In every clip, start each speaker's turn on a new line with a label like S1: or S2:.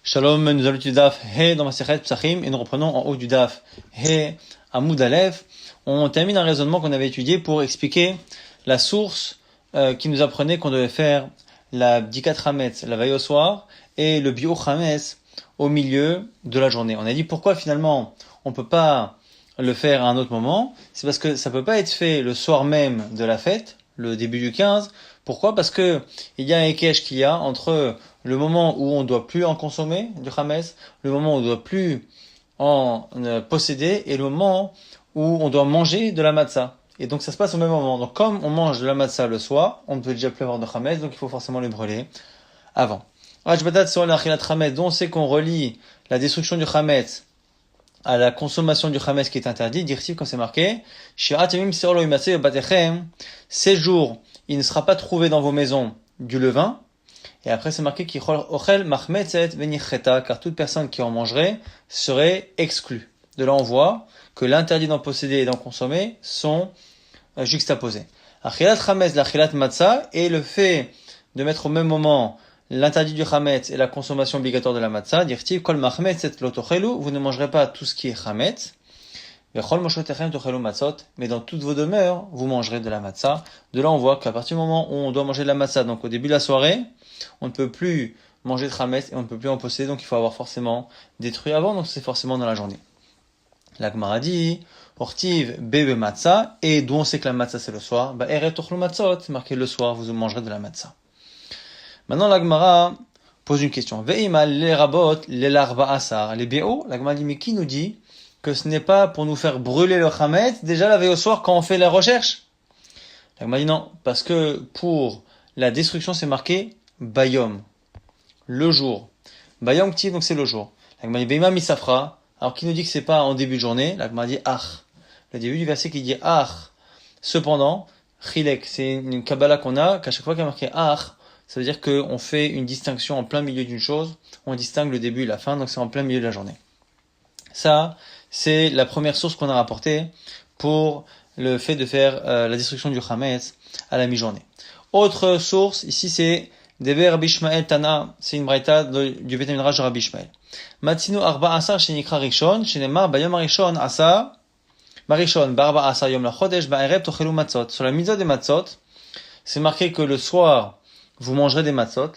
S1: Shalom, nous allons du Daf He dans ma Masechet Psachim et nous reprenons en haut du Daf He Amoud Aleph. On termine un raisonnement qu'on avait étudié pour expliquer la source qui nous apprenait qu'on devait faire la Bdikat Hametz la veille au soir et le Biur Hametz au milieu de la journée. On a dit pourquoi finalement on peut pas le faire à un autre moment. C'est parce que ça peut pas être fait le soir même de la fête, le début du 15. Pourquoi? Parce que il y a un ékech qu'il y a entre le moment où on doit plus en consommer du Hametz, le moment où on doit plus en posséder et le moment où on doit manger de la matzah. Et donc ça se passe au même moment. Donc comme on mange de la matzah le soir, on ne peut déjà plus avoir de Hametz, donc il faut forcément le brûler avant. Rajbatat sur l'achilat Hametz, dont on sait qu'on relie la destruction du Hametz à la consommation du Hametz qui est interdit, dirtiv quand c'est marqué, ces jours, il ne sera pas trouvé dans vos maisons du levain. Et après c'est marqué car toute personne qui en mangerait serait exclue. De là on voit que l'interdit d'en posséder et d'en consommer sont juxtaposés. Achilat Hametz, l'achilat matzah, et le fait de mettre au même moment l'interdit du Hametz et la consommation obligatoire de la matzah, dirtiv kol machmetzet lo tochelu, vous ne mangerez pas tout ce qui est Hametz. Mais dans toutes vos demeures, vous mangerez de la matzah. De là, on voit qu'à partir du moment où on doit manger de la matzah, donc au début de la soirée, on ne peut plus manger de Hametz et on ne peut plus en posséder, donc il faut avoir forcément détruit avant, donc c'est forcément dans la journée. La Gemara dit, Ortiv bebe matzah, et d'où on sait que la matzah c'est le soir, eret tochlu matzot, marqué le soir, vous mangerez de la matzah. Maintenant, la Gemara pose une question. Ve'imal les rabot, les larba asar, les béo, la Gemara dit, mais qui nous dit que ce n'est pas pour nous faire brûler le Hametz déjà la veille au soir quand on fait la recherche? La Gemara dit non, parce que pour la destruction c'est marqué Bayom, le jour. Bayom Ktiv, donc c'est le jour. La Gemara dit Beima misafra, alors qui nous dit que c'est pas en début de journée? La Gemara dit Ach. Le début du verset qui dit Ach. Cependant, Chilek, c'est une Kabbalah qu'on a, qu'à chaque fois qu'il y a marqué Ach, ça veut dire qu'on fait une distinction en plein milieu d'une chose, on distingue le début et la fin, donc c'est en plein milieu de la journée. Ça, c'est la première source qu'on a rapportée pour le fait de faire la destruction du Hametz à la mi-journée. Autre source, ici c'est Deber Rabbi Ishmael Tana, c'est une braïta du Beit Midrash de Rabbi Ishmael. Matzinu arba asar shenikra rishon, shenemar bayom arishon asa, marishon barba asar yom lachodesh ba'erev tochelu matzot. Sur la mitzvah des matzot, c'est marqué que le soir, vous mangerez des matzot,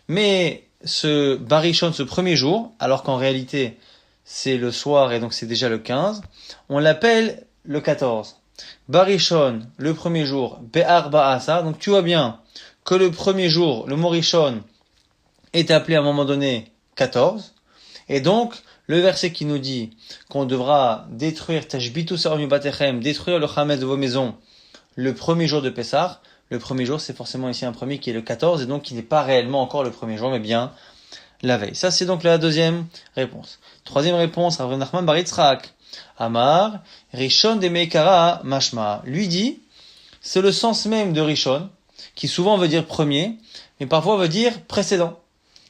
S1: mais ce barishon, ce premier jour, alors qu'en réalité, c'est le soir et donc c'est déjà le 15, on l'appelle le 14. Barishon, le premier jour, Be'ar Ba'asa, donc tu vois bien que le premier jour, le mot Rishon, est appelé à un moment donné 14, et donc le verset qui nous dit qu'on devra détruire Tashbitu Sa'or Batechem, détruire le Hametz de vos maisons, le premier jour de Pessah, le premier jour c'est forcément ici un premier qui est le 14, et donc qui n'est pas réellement encore le premier jour, mais bien la veille. Ça, c'est donc la deuxième réponse. Troisième réponse, Rav Nachman bar Yitzchak. Amar, Rishon de Meikara Mashma. Lui dit, c'est le sens même de Rishon, qui souvent veut dire premier, mais parfois veut dire précédent.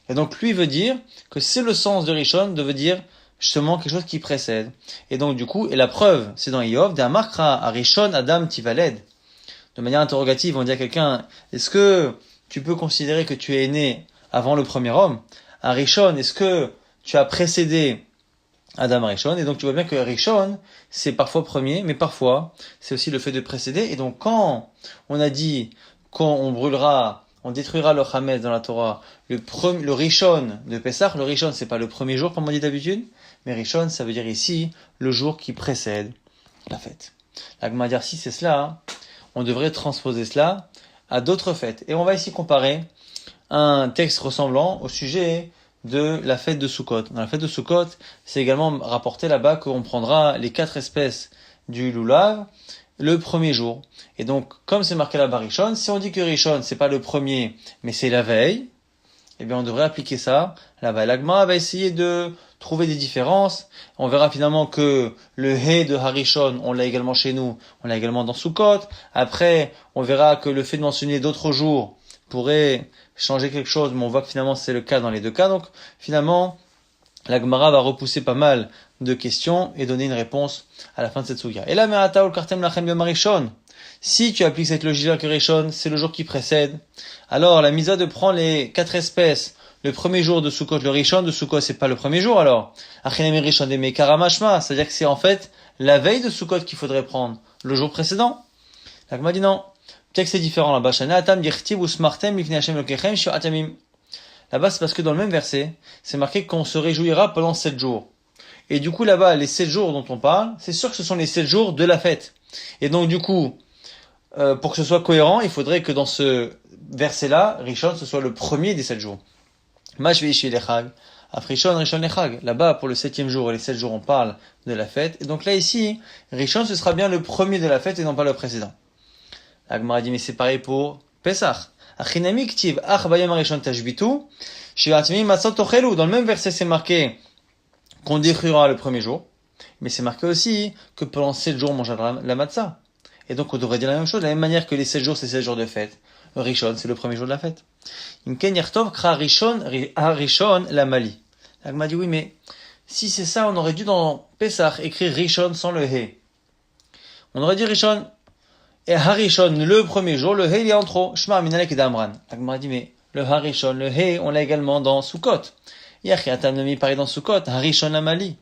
S1: Et donc, lui veut dire que c'est le sens de Rishon de veut dire justement quelque chose qui précède. Et donc, du coup, et la preuve, c'est dans Yov, d'Amarkra, à Rishon Adam Tivaled. De manière interrogative, on dit à quelqu'un, est-ce que tu peux considérer que tu es né avant le premier homme? À Rishon, est-ce que tu as précédé Adam Rishon? Et donc tu vois bien que Rishon, c'est parfois premier, mais parfois, c'est aussi le fait de précéder. Et donc quand on a dit qu'on brûlera, on détruira le Hametz dans la Torah, le Rishon de Pessah, le Rishon, c'est pas le premier jour comme on dit d'habitude, mais Rishon, ça veut dire ici le jour qui précède la fête. La Gemara dit, si c'est cela, on devrait transposer cela à d'autres fêtes. Et on va ici comparer un texte ressemblant au sujet de la fête de Sukkot. Dans la fête de Sukkot, c'est également rapporté là-bas qu'on prendra les 4 espèces du lulav le premier jour. Et donc, comme c'est marqué là-bas Rishon, si on dit que Rishon, c'est pas le premier, mais c'est la veille, eh bien, on devrait appliquer ça là-bas. L'Agma va essayer de trouver des différences. On verra finalement que le He de Harishon, on l'a également chez nous, on l'a également dans Sukkot. Après, on verra que le fait de mentionner d'autres jours pourrait changer quelque chose, mais on voit que finalement c'est le cas dans les deux cas. Donc finalement, la Gemara va repousser pas mal de questions et donner une réponse à la fin de cette sugia. Et là, me'ata ul kartem lachem yom harishon. Si tu appliques cette logique-là que Rishon, c'est le jour qui précède, alors la misa de prendre les 4 espèces le premier jour de Sukkot, le Rishon de Sukkot, c'est pas le premier jour alors. Achinami Rishon de Mekara Mashma, c'est-à-dire que c'est en fait la veille de Sukkot qu'il faudrait prendre, le jour précédent. L'Agma dit non. Peut-être que c'est différent là-bas. Là-bas, c'est parce que dans le même verset, c'est marqué qu'on se réjouira pendant 7 jours. Et du coup, là-bas, les 7 jours dont on parle, c'est sûr que ce sont les 7 jours de la fête. Et donc, du coup, pour que ce soit cohérent, il faudrait que dans ce verset-là, Rishon, ce soit le premier des 7 jours. Mashveishi lechag. Après Rishon, Rishon lechag. Là-bas, pour le 7e jour et les 7 jours, on parle de la fête. Et donc là, ici, Rishon, ce sera bien le premier de la fête et non pas le précédent. L'Agmara dit, mais c'est pareil pour Pesach. Achinami ktiv, ach bayom harishon tashbitu, shivatimi matzot tochelu. Dans le même verset, c'est marqué qu'on détruira le premier jour. Mais c'est marqué aussi que pendant 7 jours, on mangera la matzah. Et donc, on devrait dire la même chose, de la même manière que les 7 jours, c'est 7 jours de fête. Le Rishon, c'est le premier jour de la fête. Imken yertov kra Rishon, harishon la mali. L'Agmara dit, oui, mais si c'est ça, on aurait dû dans Pesach écrire Rishon sans le he. On aurait dit Rishon. Et Harishon, le premier jour, le He, il est en trop. Shma minalek d'Amran. L'Agmara dit, mais le Harishon, le He, on l'a également dans Sukkot. Yachi, Atam Nomi pareil dans Sukkot, Harishon Amali.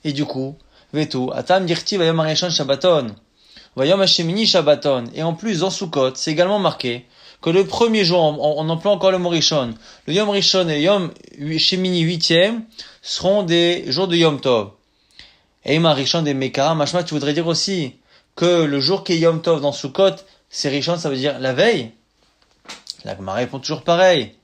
S1: Et du coup, Vetu, Atam Dirti, Vayom Harishon Shabbaton. Vayom Hashemini Shabbaton. Et en plus, dans Sukkot, c'est également marqué que le premier jour, on emploie encore le mot Rishon. Le Yom Rishon et le Yom Shemini 8e seront des jours de Yom Tov. Et Ima Rishon des Mekara, Mashma, tu voudrais dire aussi que le jour qui est Yom Tov dans Sukkot, c'est Rishon, ça veut dire la veille. La Gemara répond toujours pareil.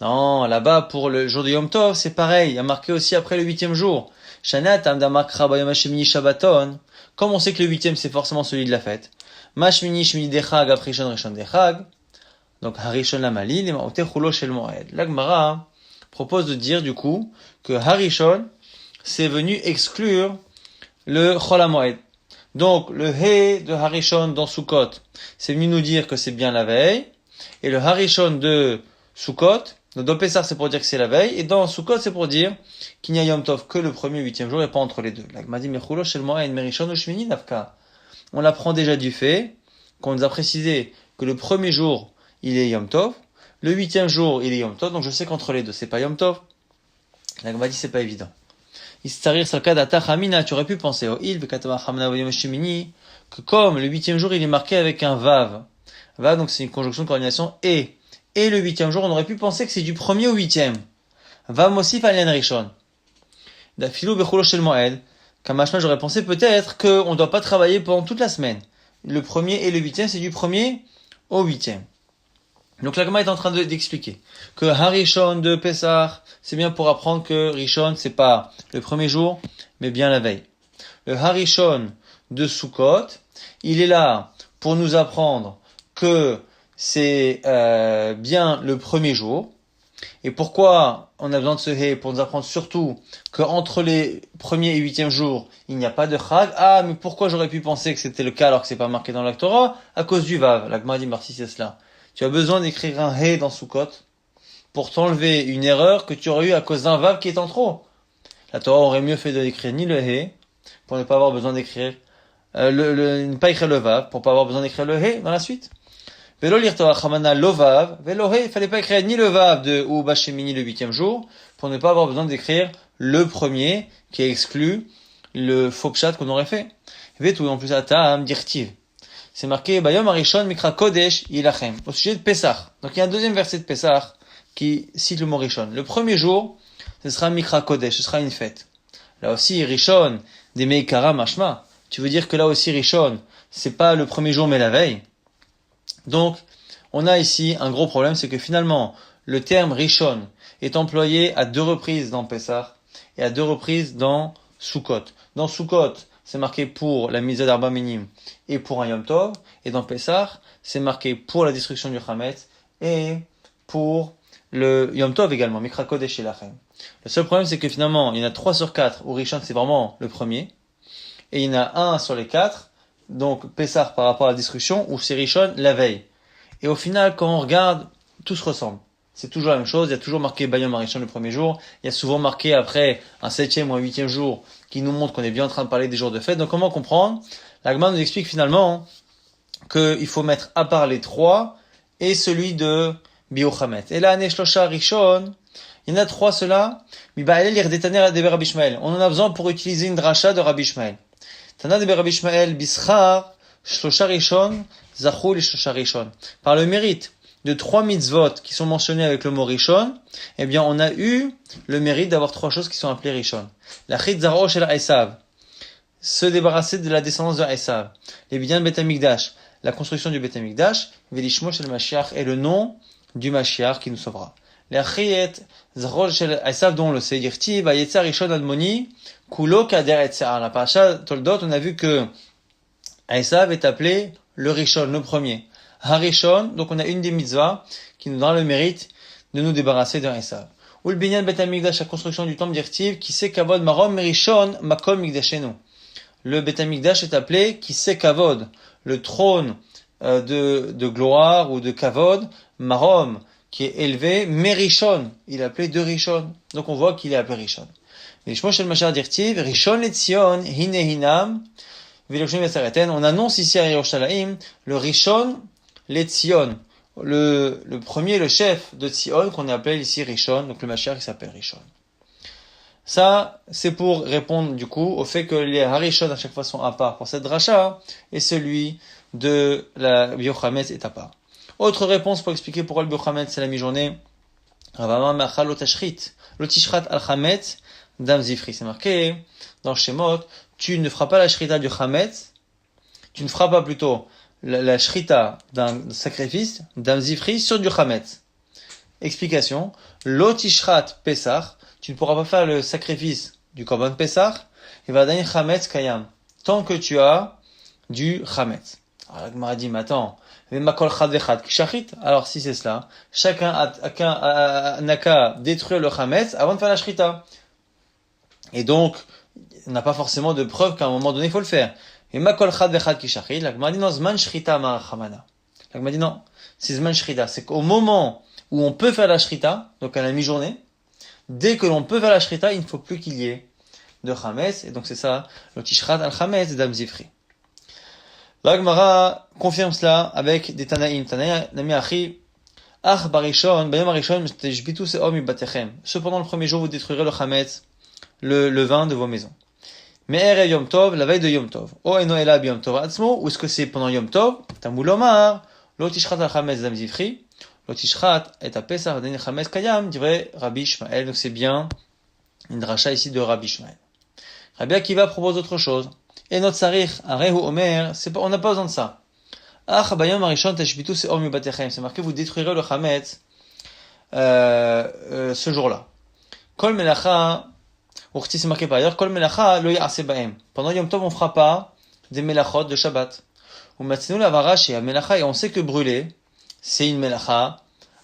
S1: Non, là-bas, pour le jour de Yom Tov, c'est pareil. Il y a marqué aussi après le 8e jour. Shanat Amda Makra Bayom Hashemini Shabbaton. Comme on sait que le 8e, c'est forcément celui de la fête. Mashmini Shmini Dechag, après Rishon Rishon Dechag. Donc, Harishon Lamali, les Maote Chulo Shel Moed. La Gemara propose de dire, du coup, que Harishon, c'est venu exclure le Chol HaMoed. Donc, le He de Harishon dans Sukkot, c'est venu nous dire que c'est bien la veille. Et le Harishon de Sukkot, dans Pessah, c'est pour dire que c'est la veille. Et dans Sukkot, c'est pour dire qu'il n'y a Yom Tov que le premier 8e jour et pas entre les deux. L'Agma dit, Mechulo shel Moed merishon u'shmini nafka. On l'apprend déjà du fait qu'on nous a précisé que le premier jour, il est Yom Tov. Le 8e jour, il est Yom Tov. Donc, je sais qu'entre les deux, c'est pas Yom Tov. L'Agma dit, c'est pas évident. Tu aurais pu penser que comme le 8e jour il est marqué avec un vav. Vav, donc c'est une conjonction de coordination et le 8e jour on aurait pu penser que c'est du premier au 8e. Vav mosif alian rishon. Dafilou bechulo shel moed. Kamashma, j'aurais pensé peut-être qu'on ne doit pas travailler pendant toute la semaine. Le premier et le 8e c'est du premier au 8e. Donc la Gemara est en train d'expliquer que Harishon de Pessah, c'est bien pour apprendre que Rishon, c'est pas le premier jour, mais bien la veille. Le Harishon de Sukkot, il est là pour nous apprendre que c'est bien le premier jour. Et pourquoi on a besoin de ce He? Pour nous apprendre surtout qu'entre les premiers et 8e jours, il n'y a pas de Chag. Ah, mais pourquoi j'aurais pu penser que c'était le cas alors que c'est pas marqué dans la Torah? À cause du Vav. La Gemara dit, merci, c'est cela. Tu as besoin d'écrire un He dans Sukkot pour t'enlever une erreur que tu aurais eue à cause d'un Vav qui est en trop. La Torah aurait mieux fait d'écrire ni le He pour ne pas avoir besoin d'écrire ne pas écrire le Vav pour pas avoir besoin d'écrire le He dans la suite. Velo lire Torah Chamana lo Vav, velo He, il fallait pas écrire ni le Vav de ou Bashemini le 8e jour pour ne pas avoir besoin d'écrire le premier qui exclut le faux pshat qu'on aurait fait. Vetu en plus atam dirtiv. C'est marqué Bayom Harishon Mikra Kodesh Yilachem au sujet de Pessah. Donc il y a un deuxième verset de Pessah qui cite le mot Rishon. Le premier jour, ce sera Mikra Kodesh, ce sera une fête. Là aussi Rishon des Meikara Mashma. Tu veux dire que là aussi Rishon, c'est pas le premier jour mais la veille. Donc on a ici un gros problème, c'est que finalement le terme Rishon est employé à 2 reprises dans Pessah et à 2 reprises dans Sukkot. Dans Sukkot, c'est marqué pour la mise d'Arba Minim et pour un Yom Tov. Et dans Pessah, c'est marqué pour la destruction du Chametz et pour le Yom Tov également, Mikra Kodesh Yilachem. Le seul problème, c'est que finalement, il y en a 3 sur 4 où Rishon, c'est vraiment le premier. Et il y en a 1 sur les 4, donc Pessah par rapport à la destruction, où c'est Rishon la veille. Et au final, quand on regarde, tout se ressemble. C'est toujours la même chose, il y a toujours marqué Bayom Harishon le premier jour, il y a souvent marqué après un 7e ou un 8e jour qui nous montre qu'on est bien en train de parler des jours de fête. Donc comment comprendre? La Gemara nous explique finalement qu'il faut mettre à part les 3 et celui de Biochamet. Et là, Neshlosha Rishon, Il y en a trois, ceux-là. On en a besoin pour utiliser une dracha de Rabbi Ishmael. Tana de Rabbi Ishmael, Bischar, Shlosha Rishon, Zachou li Shlosha Rishon. Par le mérite de trois mitzvot qui sont mentionnés avec le mot Rishon, eh bien, on a eu le mérite d'avoir trois choses qui sont appelées Rishon. La Chit Zaro Shel Esav, se débarrasser de la descendance de Esav. Les Binyan Bet Hamikdash, la construction du Bet Hamikdash, Velishmo Shel Mashiach, et le nom du Mashiach qui nous sauvera. Les Chit Zaro Shel Esav, dont on le sait, Yirti, Vayetza Rishon Admoni, Kulo Kader Etsear. La paracha Toldot, on a vu que Esav est appelé le Rishon, le premier. Harishon, donc on a une des mitzvahs qui nous donne le mérite de nous débarrasser de Esav. Ou le Binyan Bet Hamikdash, la construction du temple d'Irtiv, qui sait Kavod Marom Rishon Makom Mikdashenu. Le Bet Hamikdash est appelé qui sait Kavod, le trône de gloire ou de Kavod, Marom, qui est élevé, mais Rishon, il est appelé de Rishon. Donc on voit qu'il est appelé Rishon. Velishmo Shel Mashiach d'Irtiv, Rishon Letzion, Hine Hinam, Velishmo Yasareten. On annonce ici à Yerushalayim le Rishon Letzion, le premier, le chef de Tzion, qu'on appelle ici Rishon, donc le Mashiach, il s'appelle Rishon. Ça, c'est pour répondre, du coup, au fait que les Harishon, à chaque fois, sont à part pour cette dracha, et celui de la Biochametz est à part. Autre réponse pour expliquer pourquoi le Biochametz, c'est la mi-journée. Ravama Machal Lotashrit, Lotishrat Al-Chametz, Dam Zifri. C'est marqué dans Shemot, tu ne feras pas la shrita du Chametz, tu ne feras pas plutôt la shrita d'un sacrifice, Dam Zifri, sur du Chametz. Explication, Lotishrat Pesach, tu ne pourras pas faire le sacrifice du Korban Pesach, et va donner Chametz Kayam, tant que tu as du Chametz. Alors la Gemara dit, mais attends, alors si c'est cela, chacun n'a qu'à détruire le Chametz avant de faire la shrita. Et donc, on n'a pas forcément de preuve qu'à un moment donné, il faut le faire. Et makol chad vechad ki shachit, la Gemara dit non, zman shrita ma chamana. La Gemara dit non, c'est zman shrita, c'est qu'au moment où on peut faire la shrita, donc à la mi-journée, dès que l'on peut faire la shrita, il ne faut plus qu'il y ait de chametz, et donc c'est ça, le tishrat al chametz dam zifri. La Gemara confirme cela avec des Tanaïm. Tanaïm, nami achi, ach barishon, bayom arishon, tejbitu se'om mibatechem. Cependant, le premier jour, vous détruirez le chametz, le vin de vos maisons. Mais Erev Yom Tov, la veille de Yom Tov. O eno ela bi Yom Tov atzmo, ou est-ce que c'est pendant Yom Tov? Tamul omar, lo tishrat al chametz dam zifri, lo tishrat et apesach den chametz kayam, dirait Rabbi Ishmael. Donc c'est bien une dracha ici de Rabbi Ishmael. Rabbi Akiva propose autre chose. Et notre sarich, arehu omer, on n'a pas besoin de ça. Ach bayom arishon tashbitu se'om mibatechem. C'est marqué, vous détruirez le chametz ce jour-là. Kol melacha, c'est marqué par ailleurs, Kol melacha lo ya'ase ba'em. Pendant Yom Tov, on fera pas des melachot de Shabbat. Ou matzinu lavara chez melacha, et on sait que brûler, c'est une melacha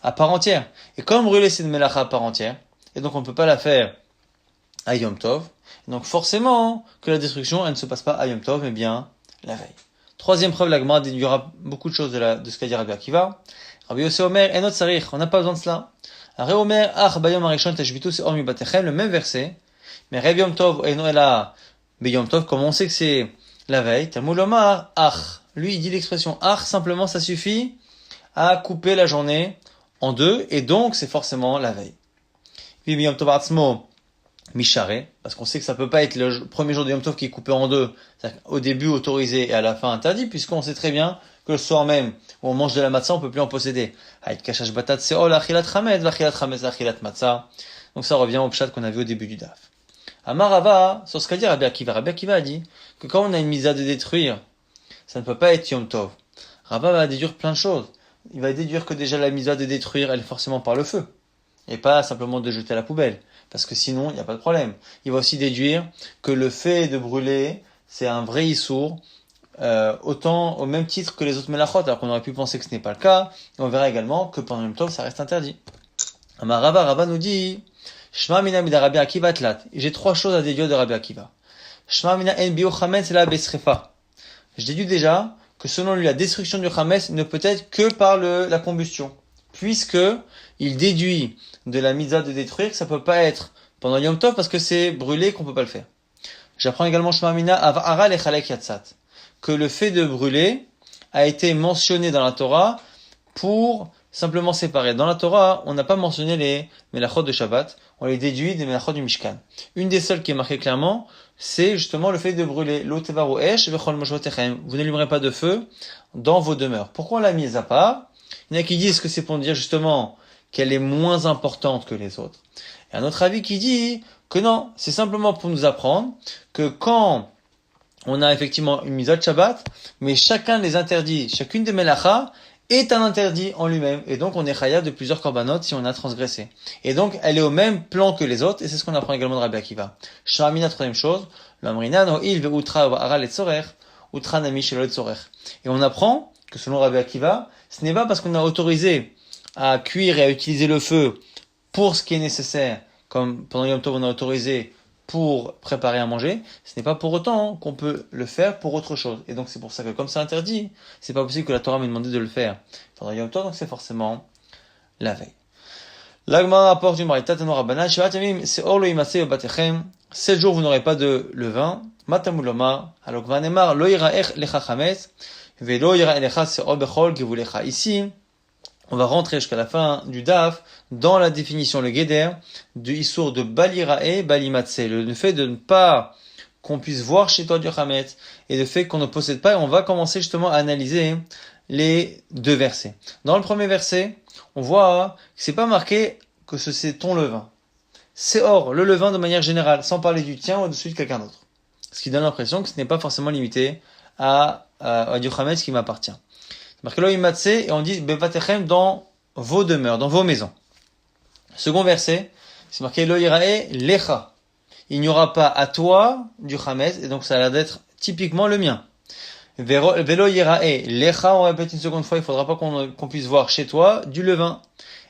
S1: à part entière. Et comme brûler, c'est une melacha à part entière, et donc on ne peut pas la faire à Yom Tov, donc forcément que la destruction, elle ne se passe pas à Yom Tov, mais bien la veille. Troisième preuve, la Gemara déduira beaucoup de choses de ce qu'a dit Rabbi Akiva. Rabbi Yossi Omer, enot sarich, on n'a pas besoin de cela. Rabbi Omer, ach bayom arishon tashbitu se'om mibatechem, le même verset. Mais Rev Yom Tov, eno ela beyom Tov, comme on sait que c'est la veille, Talmud Omar, ach. Lui, il dit l'expression ach, simplement, ça suffit à couper la journée en deux, et donc c'est forcément la veille. Puis Yom Tov atzmo, Mishare, parce qu'on sait que ça peut pas être le premier jour de Yom Tov qui est coupé en deux, au début autorisé et à la fin interdit, puisqu'on sait très bien que le soir même où on mange de la matzah, on peut plus en posséder. Kashash batat seol achilat chametz, vachilat chametz achilat matzah. Donc ça revient au pshat qu'on a vu au début du daf. Amarava, sur ce qu'a dit Rabbi Akiva. Rabbi Akiva a dit que quand on a une misa de détruire, ça ne peut pas être Yom Tov. Rabba va déduire plein de choses. Il va déduire que déjà la misa de détruire, elle est forcément par le feu. Et pas simplement de jeter à la poubelle. Parce que sinon, il n'y a pas de problème. Il va aussi déduire que le fait de brûler, c'est un vrai issour, autant au même titre que les autres melachot, alors qu'on aurait pu penser que ce n'est pas le cas. Et on verra également que pendant Yom Tov, ça reste interdit. Amarava, Rabba nous dit, Shma mina mida Rabbi Akiva atlat. J'ai trois choses à déduire de Rabbi Akiva. Shma mina en bio chametz la besrefa. Je déduis déjà que selon lui, la destruction du chametz ne peut être que par la combustion. Puisque il déduit de la mitzvah de détruire que ça peut pas être pendant Yom Tov parce que c'est brûlé qu'on peut pas le faire. J'apprends également Shma mina avara lechalek yatzat. Que le fait de brûler a été mentionné dans la Torah pour simplement séparés. Dans la Torah, on n'a pas mentionné les Melachot de Shabbat, on les déduit des Melachot du Mishkan. Une des seules qui est marquée clairement, c'est justement le fait de brûler Lo tevaru esh vechol moshvotechem. Vous n'allumerez pas de feu dans vos demeures. Pourquoi on l'a mise à part? Il y en a qui disent que c'est pour dire justement qu'elle est moins importante que les autres. Et un autre avis qui dit que non, c'est simplement pour nous apprendre que quand on a effectivement une mise de Shabbat, mais chacun des interdits, chacune des melachas est un interdit en lui-même, et donc on est chayav de plusieurs korbanot si on a transgressé. Et donc elle est au même plan que les autres, et c'est ce qu'on apprend également de Rabbi Akiva. Shamina, troisième chose, l'amrina no il ve utra ara letzorer, utra nami shelo letzorer. Et on apprend que selon Rabbi Akiva, ce n'est pas parce qu'on a autorisé à cuire et à utiliser le feu pour ce qui est nécessaire, comme pendant Yom Tov on a autorisé pour préparer à manger, ce n'est pas pour autant qu'on peut le faire pour autre chose. Et donc c'est pour ça que comme c'est interdit, c'est pas possible que la Torah m'ait demandé de le faire pendant Yom Tov, donc c'est forcément la veille. L'Agma rapporte une marita tano rabbanan, Shivat yamim seor lo yimatzeh bebatechem, 7 jours vous n'aurez pas de levain, matamul lomar, alors vanemar lo yiraech lecha chametz, velo yiraech lecha seor bechol gevulecha. Ici, on va rentrer jusqu'à la fin du DAF dans la définition, le Geder, du Issour de Balirae, Balimatse, le fait de ne pas qu'on puisse voir chez toi du Hametz, et le fait qu'on ne possède pas, et on va commencer justement à analyser les deux versets. Dans le premier verset, on voit que c'est pas marqué que c'est ton levain. C'est or, le levain de manière générale, sans parler du tien ou de celui de quelqu'un d'autre. Ce qui donne l'impression que ce n'est pas forcément limité à du Hametz qui m'appartient. Marqué lo imatse, et on dit bevatechem dans vos demeures, dans vos maisons. Second verset, c'est marqué lo irae lecha. Il n'y aura pas à toi du chametz, et donc ça a l'air d'être typiquement le mien. Velo irae lecha, on répète une seconde fois, il faudra pas qu'on puisse voir chez toi du levain.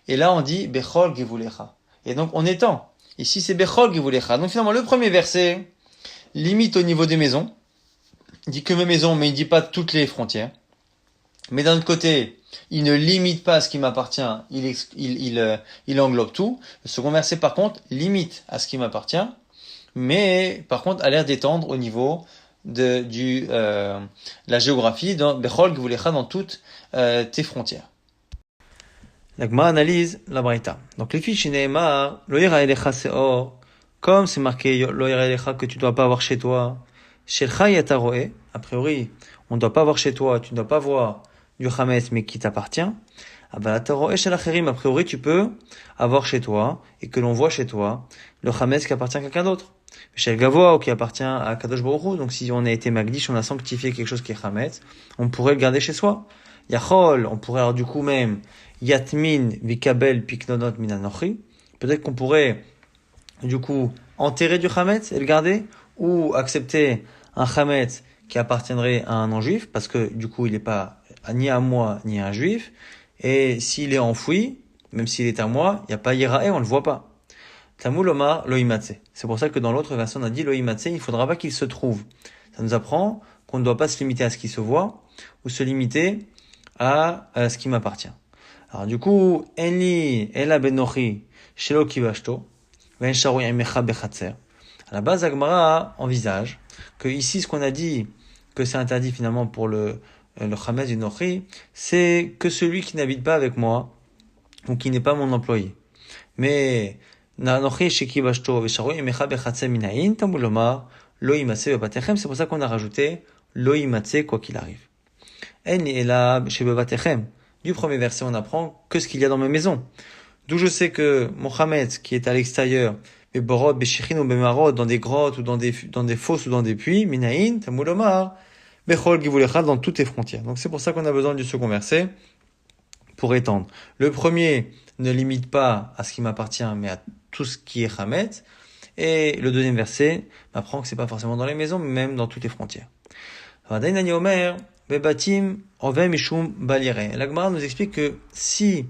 S1: Et là on dit bechol gevulecha. Et donc on étend. Ici c'est bechol gevulecha. Donc finalement le premier verset limite au niveau des maisons. Il dit que mes maisons, mais il dit pas toutes les frontières. Mais d'un autre côté, il ne limite pas à ce qui m'appartient, il englobe tout. Le second verset, par contre, limite à ce qui m'appartient, mais par contre a l'air d'étendre au niveau de la géographie, dans Bechol Gvulecha, dans toutes tes frontières. L'Agma analyse la Braïta. Donc les fiches Neemar, Lo yira elecha seor, comme c'est marqué Lo yira elecha que tu dois pas avoir chez toi, Shelcha yataroe, a priori, on ne doit pas voir chez toi, tu ne dois pas voir du Hametz mais qui t'appartient. A priori tu peux avoir chez toi et que l'on voit chez toi le Hametz qui appartient à quelqu'un d'autre. Chez Gavoa ou qui appartient à Kadosh Baruch Hu. Donc si on a été Magdish, on a sanctifié quelque chose qui est Hametz, on pourrait le garder chez soi. Yachol, on pourrait alors du coup même Yatmin vikabel piknonot minanochi. Peut-être qu'on pourrait du coup enterrer du Hametz et le garder, ou accepter un Hametz qui appartiendrait à un non-juif, parce que du coup il n'est pas ni à moi ni à un juif, et s'il est enfoui, même s'il est à moi, il n'y a pas Yirae, on ne le voit pas. Tamul Omar lo imatse. C'est pour ça que dans l'autre version on a dit lo imatse, il ne faudra pas qu'il se trouve. Ça nous apprend qu'on ne doit pas se limiter à ce qui se voit, ou se limiter à ce qui m'appartient. Alors du coup, Enli ela benochi shelo kivashto, ven sharu yamecha bechatzer. À la base, Agmara envisage que ici, ce qu'on a dit, que c'est interdit finalement pour le Hametz du Nochi, c'est que celui qui n'habite pas avec moi, ou qui n'est pas mon employé. Mais, Nochi sheki bashto vesharu yemecha bechatzer minayin, tamulomar, lo imatse bebatechem, c'est pour ça qu'on a rajouté lo imatse quoi qu'il arrive. En ela chez bebatechem. Du premier verset, on apprend que ce qu'il y a dans ma maison. D'où je sais que mon Hametz, qui est à l'extérieur, Beborot, Beshichin ou Bemarot, dans des grottes ou dans des fosses ou dans des puits, Minaïn, Tamulomar, Bechol Givulecha, dans toutes les frontières. Donc c'est pour ça qu'on a besoin du second verset pour étendre. Le premier ne limite pas à ce qui m'appartient, mais à tout ce qui est Hametz. Et le deuxième verset m'apprend que c'est pas forcément dans les maisons, mais même dans toutes les frontières. Vadainani Omer, Bebatim, Ovem Mishum Balire. La Gemara nous explique que si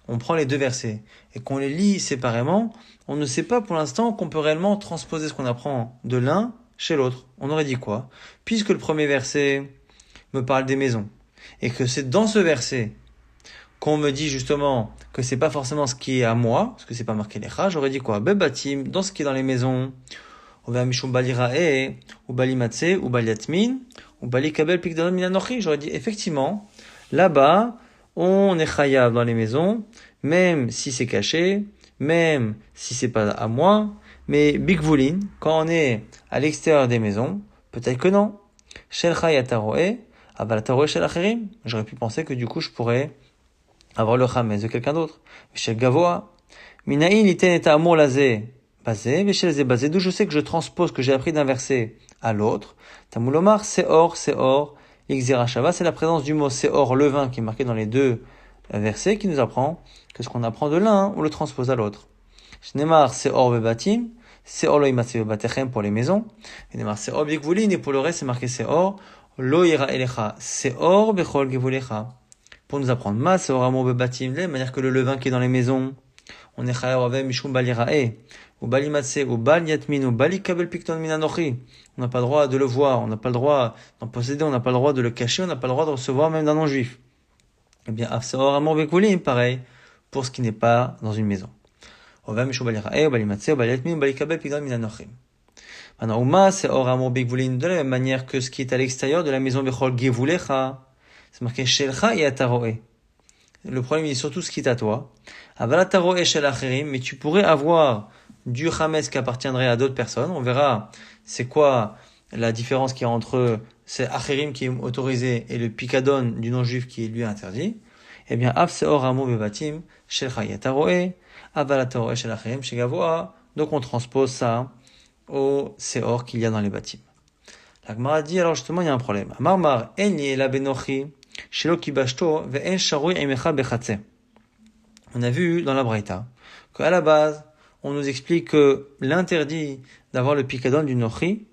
S1: on prend les deux versets et qu'on les lit séparément, on ne sait pas pour l'instant qu'on peut réellement transposer ce qu'on apprend de l'un chez l'autre. On aurait dit quoi? Puisque le premier verset me parle des maisons, et que c'est dans ce verset qu'on me dit justement que c'est pas forcément ce qui est à moi, parce que c'est pas marqué lecha, j'aurais dit quoi? Bebatim, dans ce qui est dans les maisons, on va mishum balirae, ou balimatse, ou baliatmin, ou balikabel pikdon minanochi. J'aurais dit effectivement, là-bas, on est chayav dans les maisons, même si c'est caché, même si c'est pas à moi, mais bigvoulin, quand on est à l'extérieur des maisons, peut-être que non. Shel chayataroe, avalataroe shel acherim. J'aurais pu penser que du coup je pourrais avoir le chametz de quelqu'un d'autre. Shel gavoa, minaïn iten et amour lazé, basé, veshel zé basé, d'où je sais que je transpose, que j'ai appris d'un verset à l'autre. Tamoulomar, c'est or, L'Ixirashava, c'est la présence du mot Seor, le vin, qui est marqué dans les deux versets, qui nous apprend que ce qu'on apprend de l'un, on le transpose à l'autre. Shnemar Seor bebatim, Seor lo imatse bebatechem pour les maisons. Shnemar Seor bigvulin, et pour le reste, c'est marqué Seor, lo ira elecha, Seor bechol gevulecha. Pour nous apprendre ma Seor amo bebatim, de manière que le levain qui est dans les maisons, on est chayav avem mishum balirae, ou balimatse, ou bal yatmin, ou balikabel pikton minanochi. On n'a pas le droit de le voir, on n'a pas le droit d'en posséder, on n'a pas le droit de le cacher, on n'a pas le droit de recevoir même d'un non-juif. Eh bien, afsaor amor bekulim, pareil, pour ce qui n'est pas dans une maison. Ovem mishum balirae, ou balimatse, ou bal yatmin, ou balikabel pikton minanochi. Maintenant, uma seor amor bekulim, de la même manière que ce qui est à l'extérieur de la maison bechol gevulecha, c'est marqué shelcha et ataroe. Le problème, il est surtout ce qui est à toi. Avalataro eshel acherim, mais tu pourrais avoir du chametz qui appartiendrait à d'autres personnes. On verra c'est quoi la différence qu'il y a entre c'est acherim qui est autorisé et le picadon du non-juif qui est lui interdit. Eh bien, av seor amo bevatim shel chayataroe, avalataro eshel acherim shel gavoa. Donc on transpose ça au seor qu'il y a dans les bâtiments. La Gemara dit alors justement il y a un problème. Marmar eni la benochi. On a vu dans la Braïta qu'à la base, on nous explique que l'interdit d'avoir le picadon du nochi,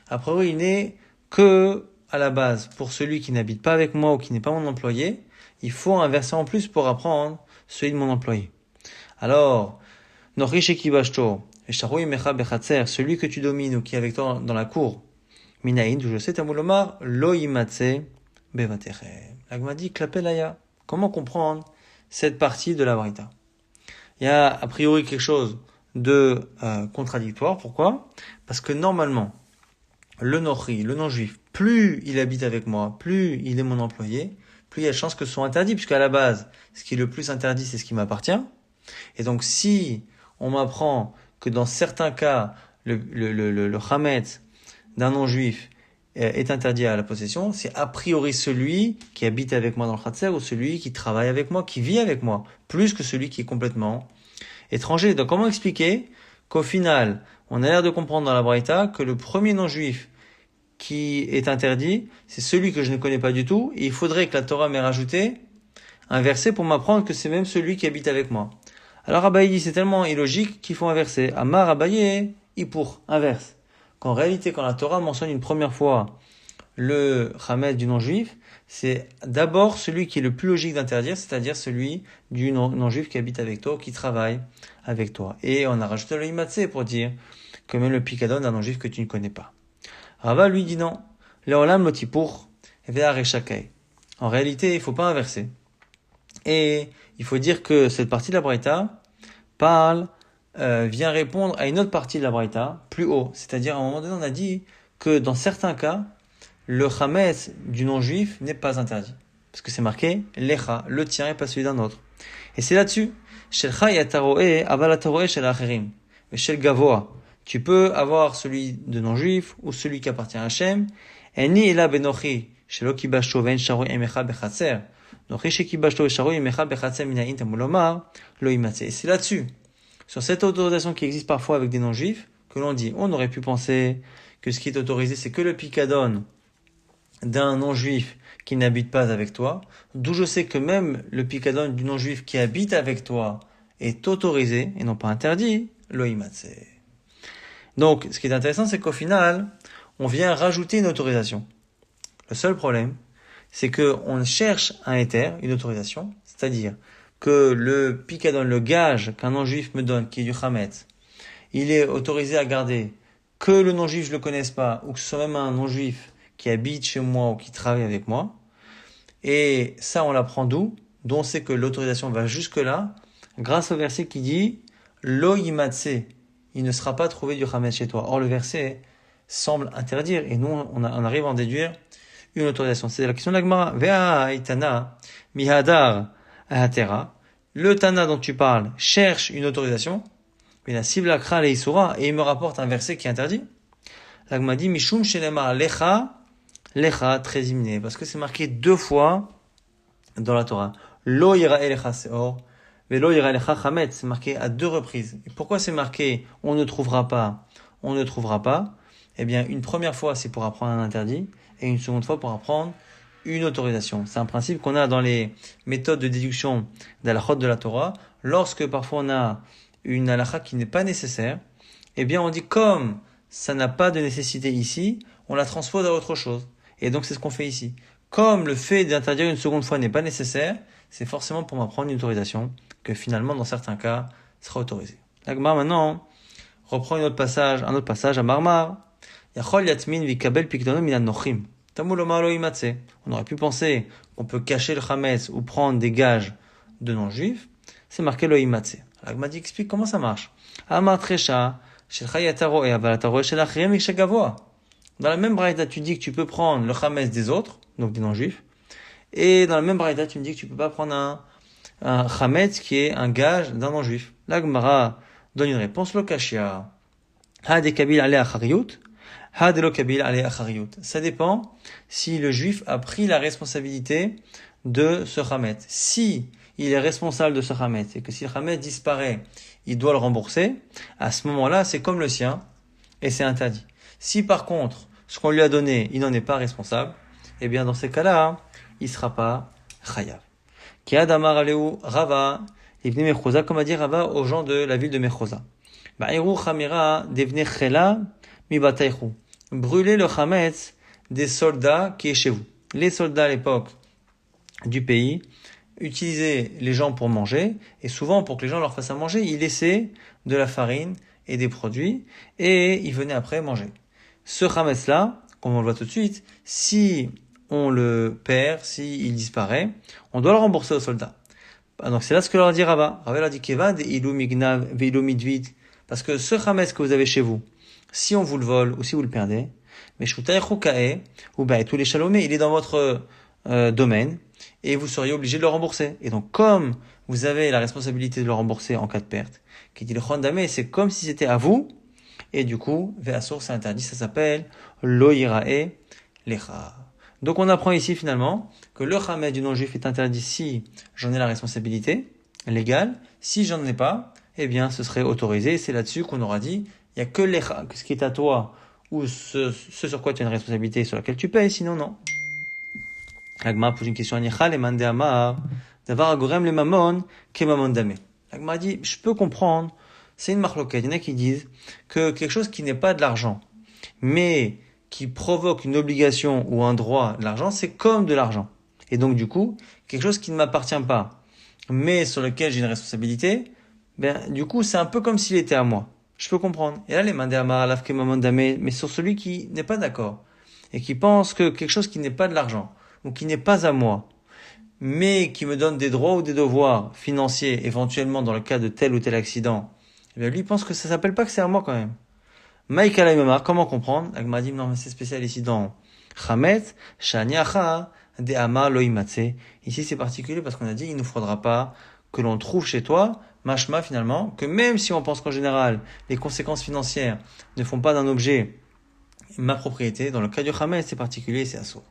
S1: a priori, il n'est que à la base pour celui qui n'habite pas avec moi ou qui n'est pas mon employé. Il faut un verset en plus pour apprendre celui de mon employé. Alors, nochi shekibashto, celui que tu domines ou qui est avec toi dans la cour, minaïn, je sais, tamulomar, lo imatse bevatechem. L'agma dit klapelaya. Comment comprendre cette partie de la Braïta? Il y a a priori quelque chose de contradictoire. Pourquoi? Parce que normalement, le nochi, le non-juif, plus il habite avec moi, plus il est mon employé, plus il y a de chances que ce soit interdit, puisqu'à la base, ce qui est le plus interdit, c'est ce qui m'appartient. Et donc, si on m'apprend que dans certains cas, le chametz d'un non-juif est interdit à la possession, c'est a priori celui qui habite avec moi dans le Khatser ou celui qui travaille avec moi, qui vit avec moi, plus que celui qui est complètement étranger. Donc comment expliquer qu'au final, on a l'air de comprendre dans la Braïta que le premier non-juif qui est interdit, c'est celui que je ne connais pas du tout, et il faudrait que la Torah m'ait rajouté un verset pour m'apprendre que c'est même celui qui habite avec moi. Alors Abaye dit c'est tellement illogique qu'il faut inverser. Amar Abaye, pour inverse. Qu'en réalité, quand la Torah mentionne une première fois le chametz du non-juif, c'est d'abord celui qui est le plus logique d'interdire, c'est-à-dire celui du non-juif qui habite avec toi, qui travaille avec toi. Et on a rajouté le imatsé pour dire que même le picadon d'un non-juif que tu ne connais pas. Rava lui dit non. Leolam lotipur ve'areshakai. En réalité, il faut pas inverser. Et il faut dire que cette partie de la Braïta vient répondre à une autre partie de la Braïta, plus haut. C'est-à-dire, à un moment donné, on a dit que dans certains cas, le chametz du non-juif n'est pas interdit. Parce que c'est marqué, lecha, le tien et pas celui d'un autre. Et c'est là-dessus. Shelcha yataroe, avalataroe shel acherim. Mais shel gavoa. Tu peux avoir celui de non-juif ou celui qui appartient à Hachem. Eni ela benochi, shelo kibashto ven sharu emecha bechatser. Nochi shekibashto sharu emecha bechatser minayin tamulomar, lo imatse. Et c'est là-dessus. Sur cette autorisation qui existe parfois avec des non-juifs, que l'on dit, on aurait pu penser que ce qui est autorisé, c'est que le picadon d'un non-juif qui n'habite pas avec toi, d'où je sais que même le picadon du non-juif qui habite avec toi est autorisé et non pas interdit, lo imatse. Donc, ce qui est intéressant, c'est qu'au final, on vient rajouter une autorisation. Le seul problème, c'est que on cherche un éther, une autorisation, c'est-à-dire que le picadon, le gage qu'un non-juif me donne, qui est du chametz, il est autorisé à garder, que le non-juif je le connaisse pas, ou que ce soit même un non-juif qui habite chez moi ou qui travaille avec moi. Et ça, on l'apprend d'où? D'où on sait que l'autorisation va jusque-là, grâce au verset qui dit « Lo yimatse », il ne sera pas trouvé du chametz chez toi. Or, le verset semble interdire, et nous, on arrive à en déduire une autorisation. C'est la question de la Gemara. Vea itana mihadar ahatera. Le Tana dont tu parles cherche une autorisation. Mais la sivlakra le isura, et il me rapporte un verset qui interdit. La Gemara dit mishum shelema lecha trezimne, parce que c'est marqué 2 fois dans la Torah. Lo yira elecha seor, velo yira elecha chametz, c'est marqué à 2 reprises. Et pourquoi c'est marqué on ne trouvera pas? Eh bien, une première fois, c'est pour apprendre un interdit, et une seconde fois pour apprendre une autorisation. C'est un principe qu'on a dans les méthodes de déduction d'halachot de la Torah. Lorsque parfois on a une halacha qui n'est pas nécessaire, eh bien on dit comme ça n'a pas de nécessité ici, on la transpose à autre chose. Et donc c'est ce qu'on fait ici. Comme le fait d'interdire une seconde fois n'est pas nécessaire, c'est forcément pour m'apprendre une autorisation que finalement dans certains cas sera autorisée. La Gemara maintenant reprend un autre passage à Marmar. Yachol yatmin vikabel pikdono minan nochim. On aurait pu penser qu'on peut cacher le chametz ou prendre des gages de non-juifs. C'est marqué le imatse. La Gemara explique comment ça marche. Amar tresha shelcha yataro et avalataro shel achrim mikshagavoa. Dans la même braïta, tu dis que tu peux prendre le chametz des autres, donc des non-juifs. Et dans la même braïta, tu me dis que tu peux pas prendre un chametz qui est un gage d'un non-juif. La Gemara donne une réponse. Lo kashia. Ha de kabil ale achariyut. Ça dépend si le juif a pris la responsabilité de ce chametz. Si il est responsable de ce chametz et que si le chametz disparaît, il doit le rembourser, à ce moment-là, c'est comme le sien et c'est interdit. Si par contre, ce qu'on lui a donné, il n'en est pas responsable, eh bien dans ces cas-là, il ne sera pas chayav. Ki adamar aleu Rava, ibn Mechoza, comme a dit Rava aux gens de la ville de Mechoza. Ba'iru chamira devne chela mi bataychu. Brûler le chametz des soldats qui est chez vous. Les soldats à l'époque du pays utilisaient les gens pour manger, et souvent pour que les gens leur fassent à manger, ils laissaient de la farine et des produits, et ils venaient après manger. Ce chametz-là, comme on le voit tout de suite, si on le perd, si il disparaît, on doit le rembourser aux soldats. Donc c'est là ce que leur dit Rava. Rava leur dit Kevad ilu mignav veilu midvid, parce que ce chametz que vous avez chez vous, si on vous le vole ou si vous le perdez, mais ou tous les chalomés, il est dans votre domaine et vous seriez obligé de le rembourser. Et donc, comme vous avez la responsabilité de le rembourser en cas de perte, qui dit le chandamé, c'est comme si c'était à vous. Et du coup, ve'asur, c'est interdit, ça s'appelle lo yirae lecha. Donc, on apprend ici finalement que le chametz du non-juif est interdit si j'en ai la responsabilité légale. Si j'en ai pas, eh bien, ce serait autorisé. C'est là-dessus qu'on aura dit il y a que ce qui est à toi ou ce sur quoi tu as une responsabilité sur laquelle tu payes, sinon non. L'Agma pose une question à Nichal et Mande Amar d'avoir agorem le mamon ke mamon damé. L'Agma dit je peux comprendre, c'est une marloquette. Il y en a qui disent que quelque chose qui n'est pas de l'argent, mais qui provoque une obligation ou un droit de l'argent, c'est comme de l'argent. Et donc du coup, quelque chose qui ne m'appartient pas, mais sur lequel j'ai une responsabilité, du coup c'est un peu comme s'il était à moi. Je peux comprendre. Et là, les mandés amar alaf ke mamon damé, mais sur celui qui n'est pas d'accord et qui pense que quelque chose qui n'est pas de l'argent ou qui n'est pas à moi, mais qui me donne des droits ou des devoirs financiers éventuellement dans le cas de tel ou tel accident, eh bien lui pense que ça s'appelle pas que c'est à moi quand même. Maïk alay mamar, comment comprendre? Agma dit non mais c'est spécial ici dans Chametz, Shaniacha, de Ama Loimatse. Ici c'est particulier parce qu'on a dit il ne faudra pas que l'on trouve chez toi, mashma finalement, que même si on pense qu'en général les conséquences financières ne font pas d'un objet ma propriété, dans le cas du Chametz c'est particulier, c'est assourd.